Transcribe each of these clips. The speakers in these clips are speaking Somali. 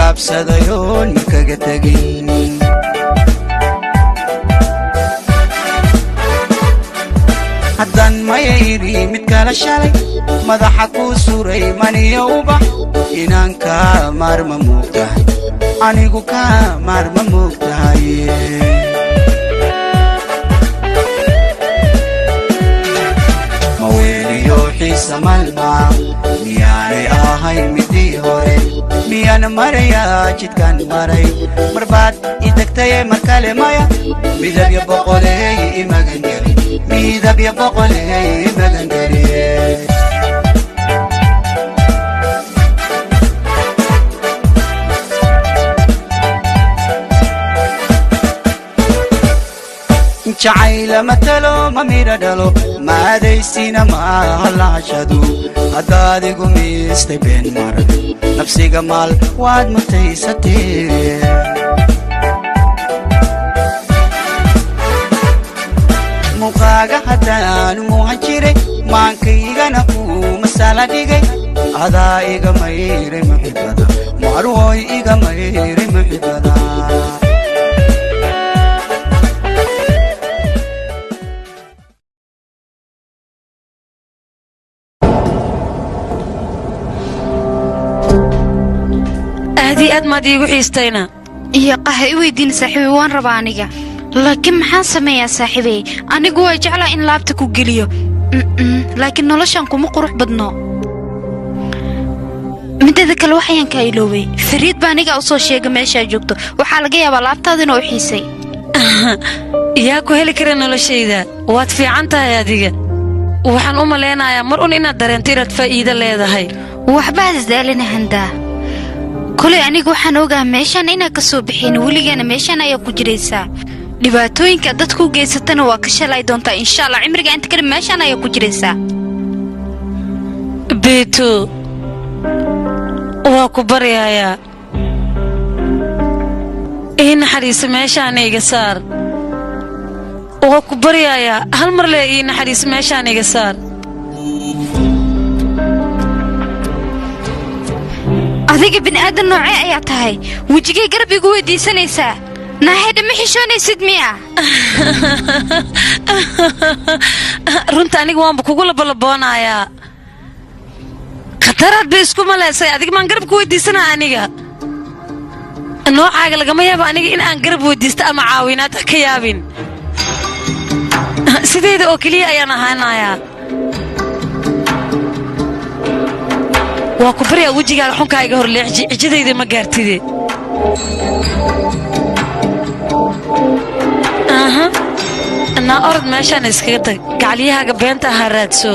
gaabsadayoon kaga tagin haddaan mayayri mid kala shalay madaxa ku suray maniyo ubax inaan ka maarma moogtahay anigu ka maarma moogtahay maweeliyo xiisa malmaa miyaanay ahay midii hore miyaan marayaa jidkaan maray marbaad idegtaye markale maya midabya boqoleey imagangeli midabya boqoleey imagangeli jacayla matalo mamira dhalo maadaysina mahalaashadu haddaadigu miistay been marag nafsiga maal waad mutaysatee muqaaga haddaan muuhan jiray maankaygana kuu masala dhigay adaa iga mayray muxibada marwoy iga mayray muxibada aad ma diigu xiistayna iyo qahay weydiin saaxiibay waan rabaa aniga laakiin maxaan sameeyaa saaxiibay anigu way jeclaa in laabta ku geliyo laakiin noloshan kuma qurux badno midada kale waxaan ka iloobay fariid baa aniga u soo sheegay meesha joogto waxa laga yaabaa laabtaada inuu xiisay yaa ku heli kara noloshayda waad fiican tahay adiga waxaan u maleynayaa mar inaad dareento inaad faa'iido leedahay waxba isdaalina handaa kulay anigu waxaan ogaa meeshan inaan ka soo bixin weligeena meeshan ayaa ku jiraysaa dhibaatooyinka dadku geysatana waa ka shalay doontaa insha Allah cimriga inta kale meeshan ayaa ku jiraysaa beeto waa ku baryayaa naxariis meeshan iga saar waa ku baryayaa hal mar le naxariis meeshan iga saar adiga bin aadan noocee ayaa tahay wajigay garab igu weydiisanaysaa naaheedha ma xishoonaysid miya runta aniga waanba kugu labalaboonayaa khataraad bay isku malaysay adiga maan garab ku weydiisanaa aniga noocaaga lagama yaabo aniga in aan garab weydiisto ama caawinaad ka yaabin sideeda oo keliya ayaan ahaanayaa waa ku baryaa wejigaaga xunkaaga hor leexji cijadayda ma gaartide naa orod meeshaan iskaga tag gacaliyahaaga beenta ahaa raadso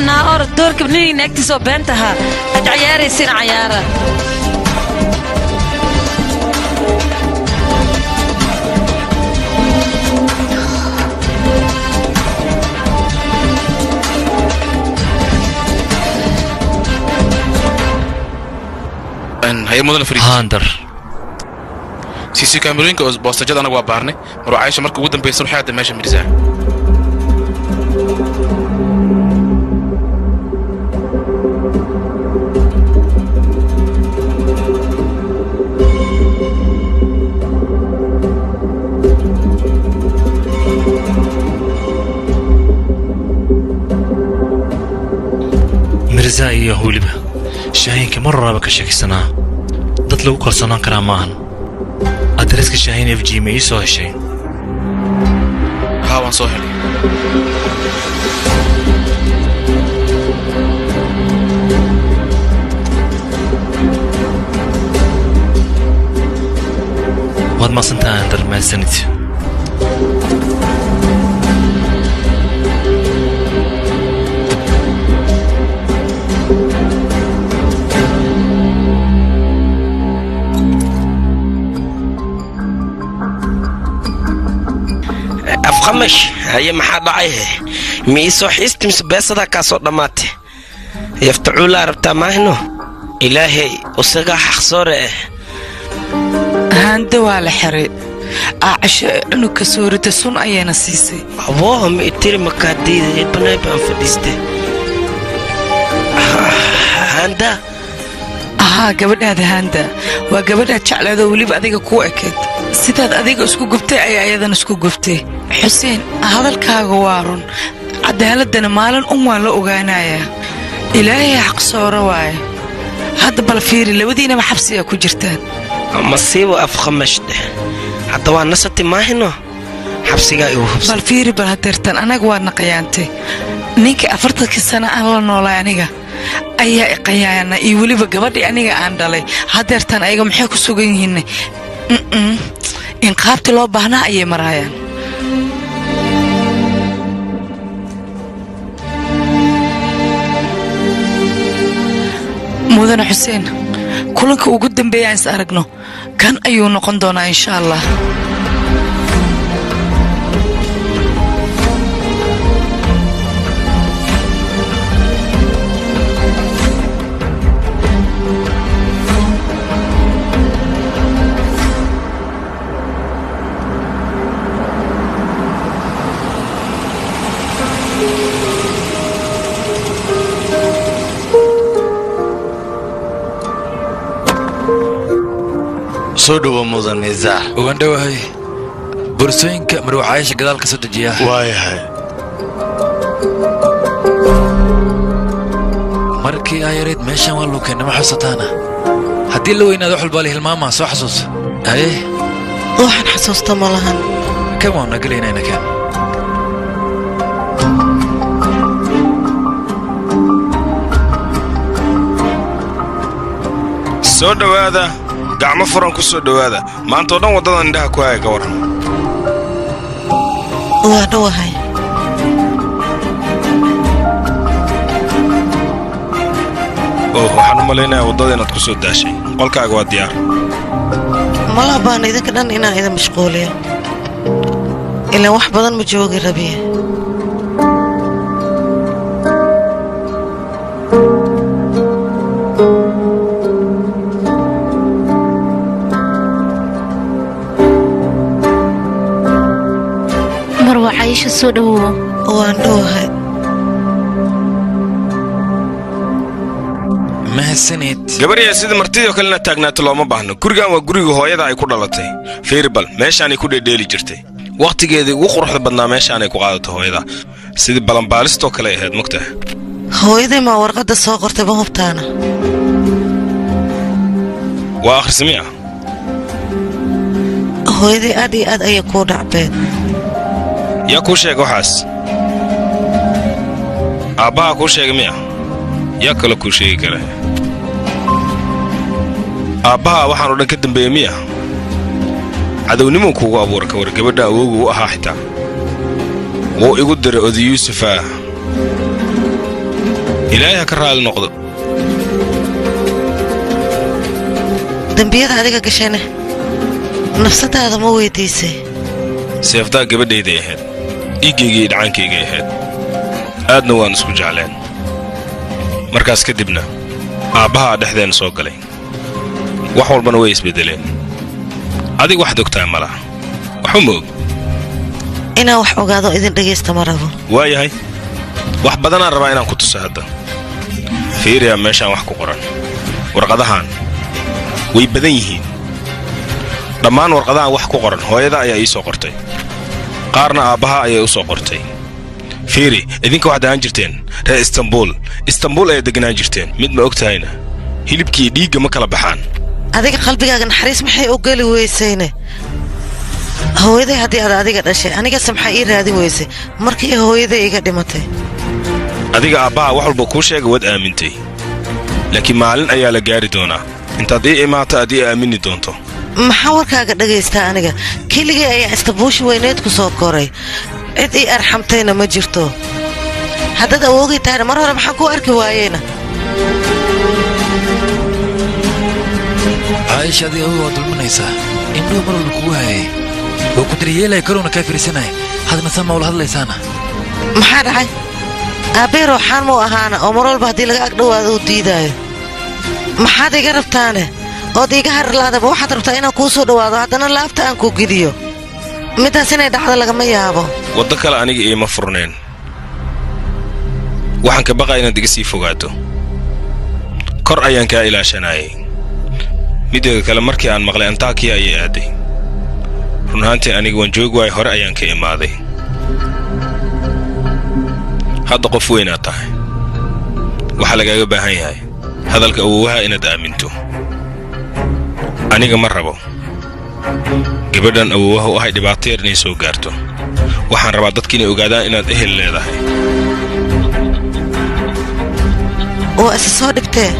naa orod doorka bniniina agtiisoo beentahaa ad cayaaraysiin cayaara هي مدن فريد هاندر سيسي كاميرين كوز بوستجد انا وبارني مرو عايشه markuu ugu dambeeyay xaada meesha mirisa mirza iyo huliba شاهين مرة بكشكسنا ضد لو كرسنا كرامان أدرس كشاهين في جي مي سوى شيء هاوان سوهلي واد ما سنتا اندر ما سنت أفخمش هي محاد عيه ميسو حيست مسبسة كاسو دماتي يفتعوا لا ربطا ما هنو إلهي وسقا حخصوره haanda waa la xiray casho cunug ka soo rita sun ayayna siisay abooha ma itiri makaadiida banay baan fadhiistay haanda gabadhaada haanda waa gabadhaad jecleedoo weliba adiga kuu ekeed sidaad adiga isku gubtay ayaa ayadana isku gubtay xuseen hadalkaaga waa run cadaaladana maalin waan la ogaanayaa ilaahay xaqsooro waaye hadda bal fiiri labadiinaba xabsiga ku jirtaan masiibo afqamashdhe hadda waa nasati maahino xabsigaa igu hubsan bal fiiri bal hadeertan anaga waa naqayaantay ninka 40 sano aan la noolay aniga ayaa iqayaana iyo weliba gabadhii aniga aan dhalay hadeertan ayaga maxay ku sugan yihiin in qaabti loo baahnaa ayay marayaan mudane xuseen kulanka ugu dambeeya is aragno kan ayuu noqon doonaa insha Allah سودو مودن إزاح وغندو هاي برسوين كمرو عايش قدال كسد جياه واي هاي مركي آيريد ميشان والو كان ما حسطانا هدي اللو إنا دوح البالي الماما سو حسوس هاي روحن حسوس تمالهن كمان نقلينا هنا كان سودو هذا gacmo furan ku soo dhawaada maanta oo dhan wadada indhaha ku haya gawaran waa dhawahay waxaan u maleynayaa wadada inaad ku soo daashay qolkaaga waa diyaar malaha baan idinka dhan inaan idin mashquuliyo ilaa wax badan ma joogi rabiye عايشة سودو واندوها ما هالسنيت gabadhiya sida martidii kalena taagnaato looma baahno gurigan waa guriga hooyada ay ku dhalatay feerbal meeshaan ay ku dheedheeli jirtay waqtigeedii ugu quruxda badnaa meeshaan ay ku qaadato hooyada sidii balanbaalistoo kale ahayd mugtaa hooyaday ma warqadda soo qortay ba hubtaana waa akhrismiya hooyaday aad iyo aad ayay kuu dhacbeen yaa kuu sheega waxaas aabbaha kuu sheega miya yaa kale kuu sheegi kara aabbaha waxaan oo dhan ka dambeeyey miya cadownimuu kuugu abuura ka war gabadha awoogu u ahaa xitaa wuu igu diray oday yuusufa ilaahay ha ka raali noqdo dembiyada adiga gashane nafsadaada ma weydiisay seeftaa gabadhayday ahayd dhiiggaygii dhacaankaygay ahayd aadna waan isku jecleen markaas kadibna aabbahaa dhexdeenna soo galay wax walbana way isbeddeleen adig waxaad ogtaa ma laha waxba ma og inaan wax ogaado idin dhegaysta ma rabo waayahay wax badanaan rabaa inaan ku tuso hadda fiiriyaa meeshaan wax ku qoran warqadahaan way badan yihiin dhammaan warqadahan wax ku qoran hooyada ayaa ii soo qortay qaarna aabbaha ayay u soo qortay fiiri idinka waxaad ahaan jirteen reer istanbuul ayay deganaan jirteen mid ma og tahayna hilibkii dhiigga ma kala baxaan adiga qalbigaaga naxariis maxay u geli weysayne hooyaday haddii aad adiga dhashay anigase maxaa ii raadin weysay markii hooyaday iga dhimatay adiga aabbaha wax walba kuu sheega waad aamintay laakiin maalin ayaa la gaari doonaa intaad ii imaato aad ii aamini doonto maxaa warkaaga dhagaystaa aniga keligii ayaa istabuushi weyneed ku soo koray cid ii arxamtayna ma jirto haddaad awoogii tahayna mar hore maxaan kuu arki waayeyna عايش هذه هو ظلمنيسا إنه مرة لكوهاي وكدري يلا يكرون كافر سنة هذا نسمى ولا هذا ليسانا maxaa dhacay aabbey ruuxaan muu ahaana oo mar walba haddii laga agdhowaado u diidaayo maxaad iga rabtaane ood iga harlaadaba waxaad rabtaa inaan kuu soo dhowaado haddana laabta aan ku gidiyo midaas inay dhacdo lagama yaabo waddo kale aniga iima furneen waxaan ka baqaa inaad iga sii fogaato kor ayaan kaa ilaashanayay mideeda kale markii aan maqlay Antakiya ayay aaday run ahaantii aniga waan joogi waay hore ayaan ka imaaday hadda qof weyn aad tahay waxaa lagaaga baahan yahay hadalka awoowaha inaad aaminto aniga ma rabo gabadhan awoowaha u ahay dhibaato yar inay soo gaarto waxaan rabaa dadka inay ogaadaan inaad ehel leedahay oo isa soo dhibtee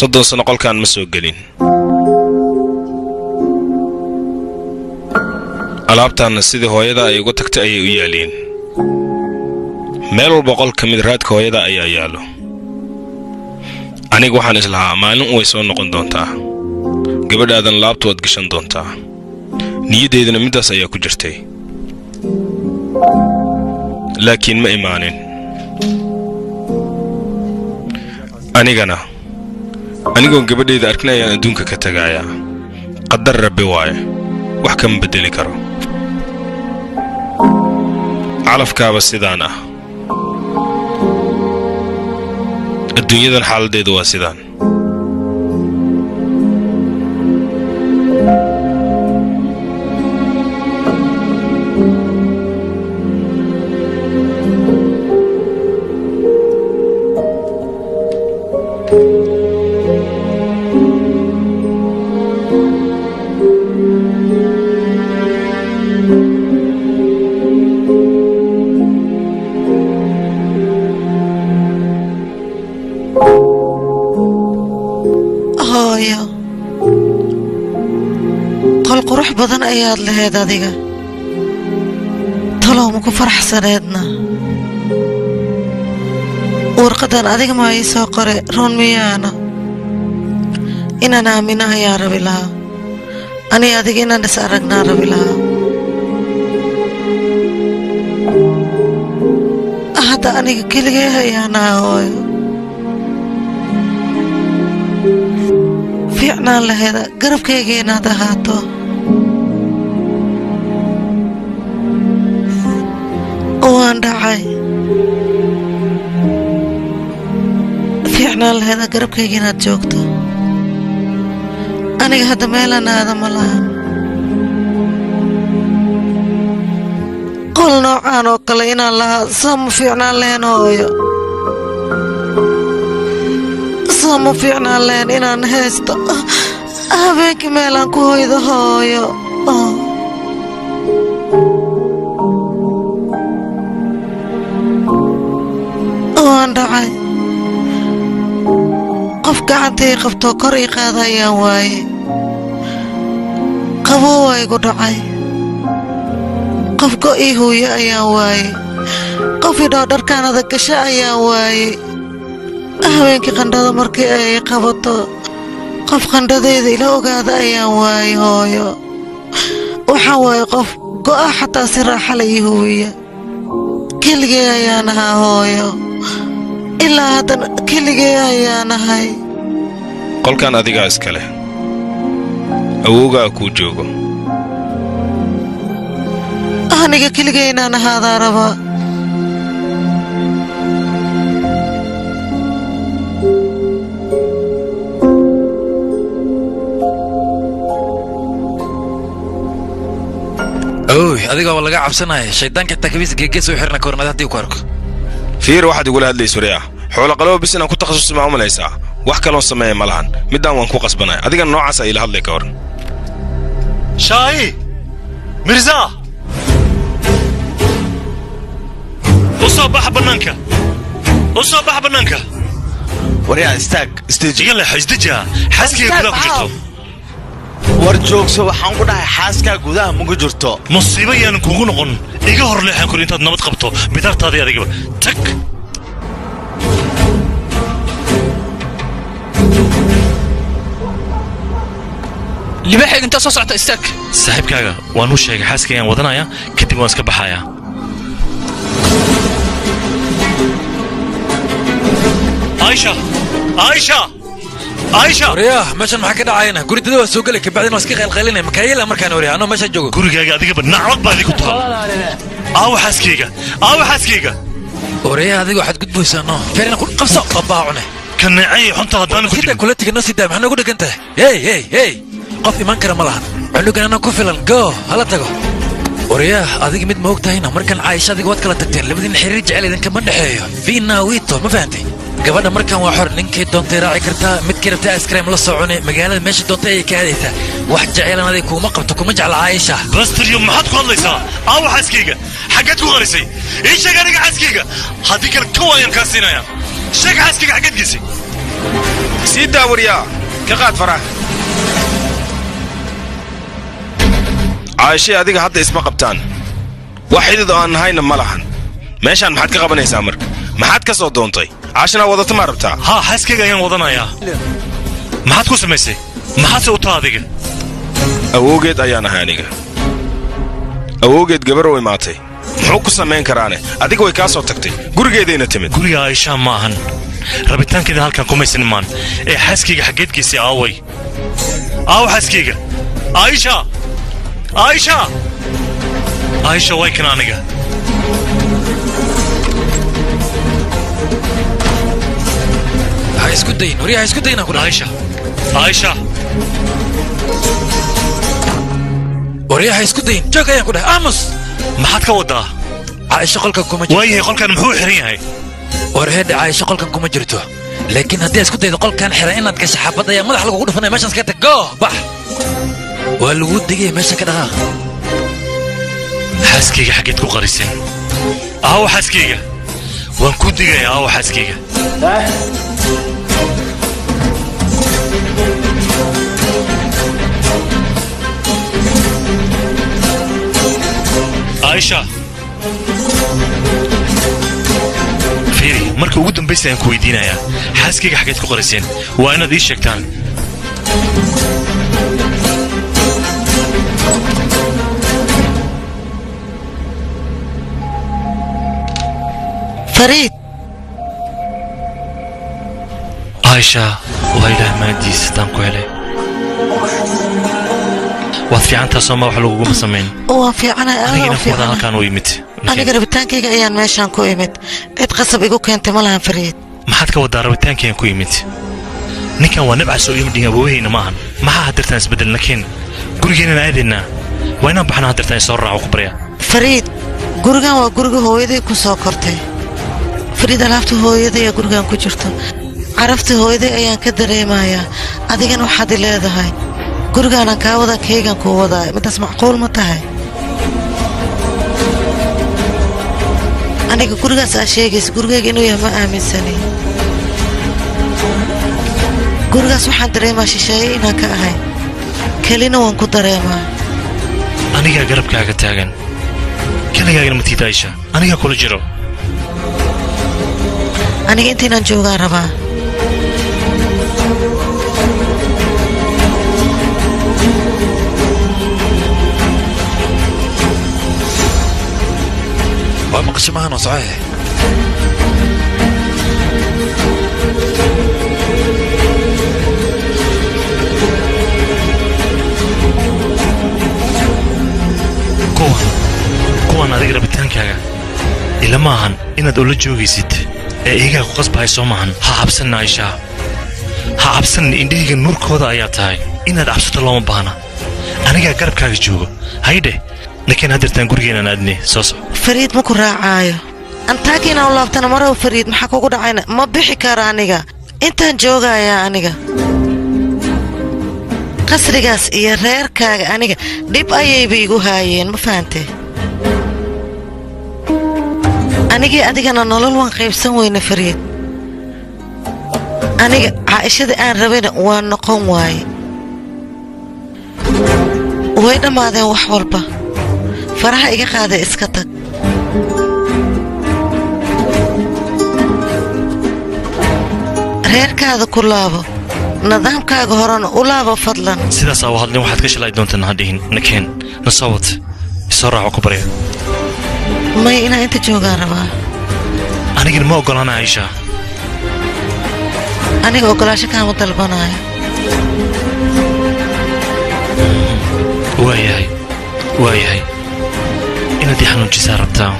soddon sano qolkaan ma soo gelin alaabtaanna sidii hooyada ay uga tagtay ayay u yaaleen meel walba qol ka mid raadka hooyada ayaa yaalo aniga waxaan islahaa maalin way soo noqon doontaa gabadhaadan laabta waad gashan doontaa niyaddeedana midaas ayaa ku jirtay laakiin ma imaanin anigoon gabadhayda arkin ayaan adduunka ka tagaayaa qadar rabbi waaye wax kama beddeli karo calafkaaba sidaan ah adduunyadan xaaladdeedu waa sidaan badan ayaad lahayd adiga talow ma ku faraxsaneedna warqadan adiga ma ii soo qore run miyaana inaan aamina ayaa rabi lahaa ani adiga inaan is aragnaa rabi lahaa hadda aniga keligee hayaanaa hooyo fiicnaan laheeda garabkayga inaad ahaato waan dhacay fiicnaan laheeda garabkayga inaad joogto aniga hadda meelaan aada ma lahan qol noocaan oo kale inaan lahaa soo ma fiicnaan lahayn hooyo soo ma fiicnaan lahayn inaan haysto habeenkii meelaan ku hoydo hooyo waan dhacay qof gacantii qabtoo kor ii qaada ayaan waaye qaboo waa igu dhacay qof go'ii huuye ayaan waaye qof idhoo dharkaan adag gasho ayaan waaye haweenkii qandhada markii ay qabato qof qandhadeeda ila ogaada ayaan waayay hooyo waxaan waayay qof go'a xataa si raaxa la ii huwiya keligee ayaan ahaa hooyo ilaa haddana keligee ayaan ahay qolkan adigaa iska leh awowgaa kuu joogo aniga keligee inaan ahaadaa rabaa adiga waa laga cabsanaya shaydaanka takabiis geegees u xirna kornada haddii ku arko fiir waxaad igula hadlayso riya xoolo qalabo bis inaan ku takhasusi ma umalaysaa wax kaloon sameeya ma lahan midaan waan ku qasbanaya adigana noocaas ay ila hadlay ka hor shaahi mirza usoo bax bannaanka waryaa istaag iga leexo isdeja xaaskayga gudaha ku jirto war joogso waxaan ku dhahay xaaskaa gudaha mugu jirto musiibo yaanan kuugu noqon iga hor leexan kor intaad nabad qabto bidaartaadii adigaba tag libaaxayga intaa soo socota istaag saaxiibkaaga waan u sheegay xaaskaygaan wadanaya kadib waan iska baxayaa aisha waryaah meeshan maxaa ka dhacayna guridada waa soo gelay kabacdina waa iska qaylqaylinaya makaayela markaan waryaah anoo meesha joogo gurigaaga adigaba naclad baa idinku taal aawa xaaskayga waryaah adiga waxaad gudbaysaa no feerina ku qabso babbaa cune ka neecay xunta haddaan ku jirin kula tigino sidaa maxaa noogu dhegan tahay hey qof iman kara ma lahan cunugan anaa ku filan go hala tago waryaah adiga mid ma og tahayna markan caayisha adiga waad kala tagteen labadiin xiriir jecel idinkama dhexeeyo fiina wiito ma fahantay gabadha markan waa xor ninkay doontay raaci kartaa midkii rabtay iskreem la socone magaalada meesha doontay ayay ka aadaysaa wax jeceelan aday kuuma qabto kuma jecla caayisha bastaryo maxaad ku hadlaysaa aawa xaaskayga xaggeed ku qarisay ii sheeg aniga xaaskayga haddii kale ka waayaan kaa siinaya sheeg xaaskayga xaggeed geysay sii daa waryaa ka qaad faraha caayishay adiga hadda isma qabtaan wax xidid oo aan nahayna ma lahan meeshaan maxaad ka qabanaysaa marka maxaad ka soo doontay caashina wadata ma rabtaa haa xaaskayga ayaan wadanayaa maxaad ku samaysay maxaadse u taa adiga awowgeed ayaan ahay aniga awowgeed gabar u imaatay muxuu ku samayn karaane adiga way kaa soo tagtay gurigeedayna timid guriga aishaa ma ahan rabitaankeeda halkan kumaysan imaan ee xaaskayga xaggeed geysay aaway aawa xaaskayga aisha way kan aniga isku dayin waryaha isku dayin ku aisha waryaha isku dayin joog ayaan ku dhahay aamus maxaad ka wadaa caayisha qolkan kuma jirto waayahay qolkan muxuu xiran yahay warheedha caayisha qolkan kuma jirto laakiin haddii isku daydo qolkan xiran inaad gasho xaafad ayaa madax lagugu dhufanaya meeshaan iska tag go bax waa lagu digaya meesha ka dhaqaaq xaaskayga xaggeed ku qariseen aawa xaaskayga waan ku digaya aawa xaaskayga aisha fiiri marka ugu dambaysa ayaan ku weydiinayaa xaaskayga xaggeed ku qariseen waa inaad ii sheegtaan fariid aisha waa ilaah maadiis haddaan ku helay waad fiicantaa sooma wax laguguma samayn waan fiicanahay anigina kuwadan halkaan u yimid aniga rabitaankayga ayaan meeshaan ku imid cid qasab igu keentay ma lahan fariid maxaad ka wadaa rabitaankaygan ku yimid ninkan waa nabcaas oo imidhin awoowahayna maahan maxaa hadirtaan isbeddelna keen gurigeenana aadaynaa waa inaan baxna hadirtaan isoo raaco ku barya fariid gurigan waa guriga hooyaday ku soo kortay fariid alaabta hooyaday ee gurigan ku jirto carafta hooyaday ayaan ka dareemayaa adigana waxaad i leedahay gurigaanan kaa wadaa kaygan kuu wadaa midaas macquul ma tahay aniga gurigaas aa sheegaysa gurigayga inuu yahay ma aaminsani gurigaas waxaan dareemaa shisheeye inaan ka ahay kelina waan ku dareemaa anigaa garabkaaga taagan keligaagana matiid aisha anigaa kula jiro aniga intaynaan joogaan rabaa maahan inaad ula joogaysid ee iyagaa ku qasbahay soo maahan ha cabsanna aisha ha cabsanna indhahayga nuurkooda ayaa tahay inaad cabsato looma baahna anigaa garabkaaga joogo haydhe nakeen haddirtaan gurigeenaan aadne soo soc fariid ma ku raacaayo antaakiina u laabtana marow fariid maxaa kugu dhacayna ma bixi karo aniga intaan joogayaa aniga qasrigaas iyo reerkaaga aniga dhib ayayba igu haayeen ma fahantee anigii adigana nolol waan qaybsan weyne fariid aniga caa'ishadii aan rabayna waa noqon waaye way dhammaadeen wax walba faraha iga qaada iska tag reerkaada ku laabo nidaamkaaga horena u laabo fadlan sidaasaa u hadlin waxaad ka shalay doontaan ha dhihin nakeen na soo wad isoo raaco ku barya may inaa inta joogaan rabaa anigana ma oggolaana aisha aniga oggolaasho kaama dalbanaayo waayahay inaad ii xanuunjisaa rabtaa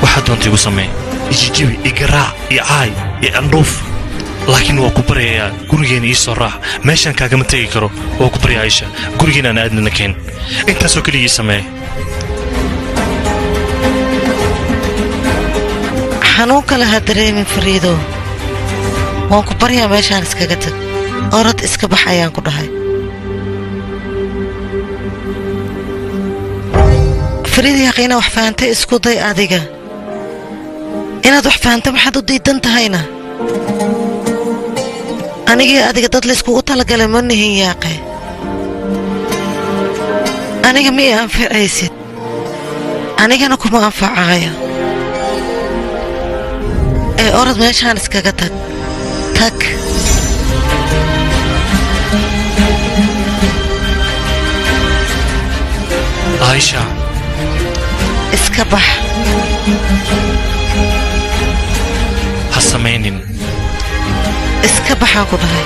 waxaad doonta igu samee ijijibi igaraac iyo caay iyo andhuuf laakiin waa ku baryayaa gurigeena ii soo raac meeshaan kaagama tegi karo waa ku barya aisha gurigeenaan aadna nakeen intaasoo keligii samee xanuun kale ha dareemin fariidow waan ku baryaa meeshaan iskaga tag orad iska bax ayaan ku dhahay fariid yaqiina wax fahantay isku day adiga inaad wax fahanto maxaad u diidan tahayna anigii adiga dad layskugu talagalay ma nihin yaaqe aniga ma ii anficaysid anigana kuma anfacaayo ee orad meeshaan iskaga tag tag aisha iska bax ha samaynin iska baxaan ku dhahay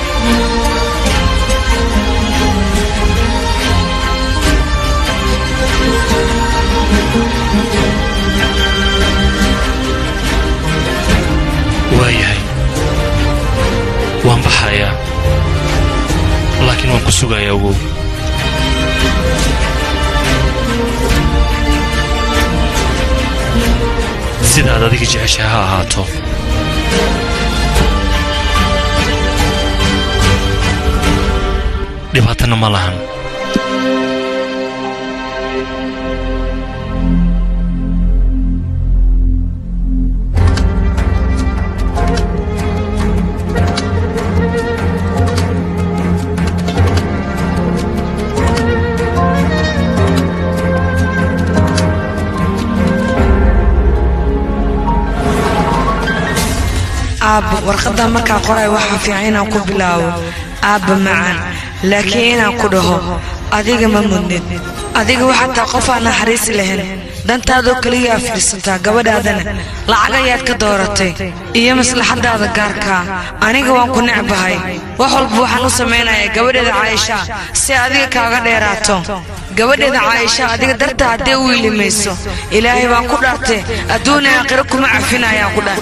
waayahay waan baxayaa laakiin waan ku sugayaa ogow sidaad adiga jecesha ha ahaato dhibaatana ma lahan aabba warqadda markaa qoray waxaa fiican inaan ku bilaabo aabba macaan laakiin inaan ku dhaho adiga ma mudnid adiga waxaa taa qof aan naxariisi lahayn dantaadoo keliyaa fidhisantaa gabadhaadana lacag ayaad ka dooratay iyo maslaxadaada gaarkaa aniga waan ku necbahay wax walba waxaan u samaynayaa gabadheeda caayisha si adiga kaaga dheeraato gabadheeda caayisha adiga dartaa haddee u iilimayso ilaahay baan ku dhaartay adduun ee aakhiro kuma cafinayaan ku dhaar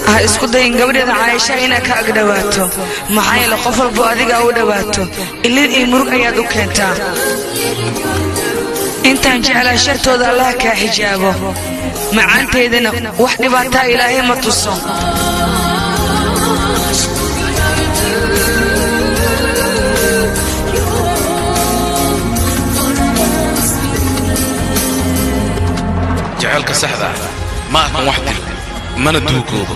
ha isku dayin gabadheeda caayisha inaad ka agdhawaato maxaa yeele qof walbo adiga u dhawaato ilin iyo murug ayaad u keentaa intaan jeclaa shartooda allaha kaa xijaabo macaanteedana wax dhibaataa ilaahay ma tuso jacaylka saxda ma ahan wax dil mana duugoobo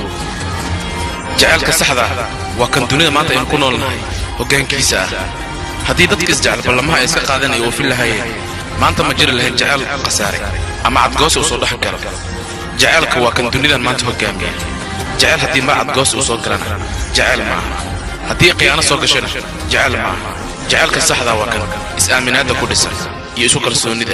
jacaylka saxda waa kan dunida maanta aynu ku noolnahay hoggaankiisa ah haddii dadka isjecel ballamaha ay iska qaadanaya oofin lahayeen maanta ma jiri lahayd jecel khasaare ama cadgoos uu soo dhex galo jaceelka waa kan dunidan maanta hogaamiya jecel haddii mar cadgoos uu soo galana jecel maaha haddii khiyaano soo gashana jecel maaha jecelka saxdaa waa kan is-aaminaadda ku dhisan iyo isu kalsoonnida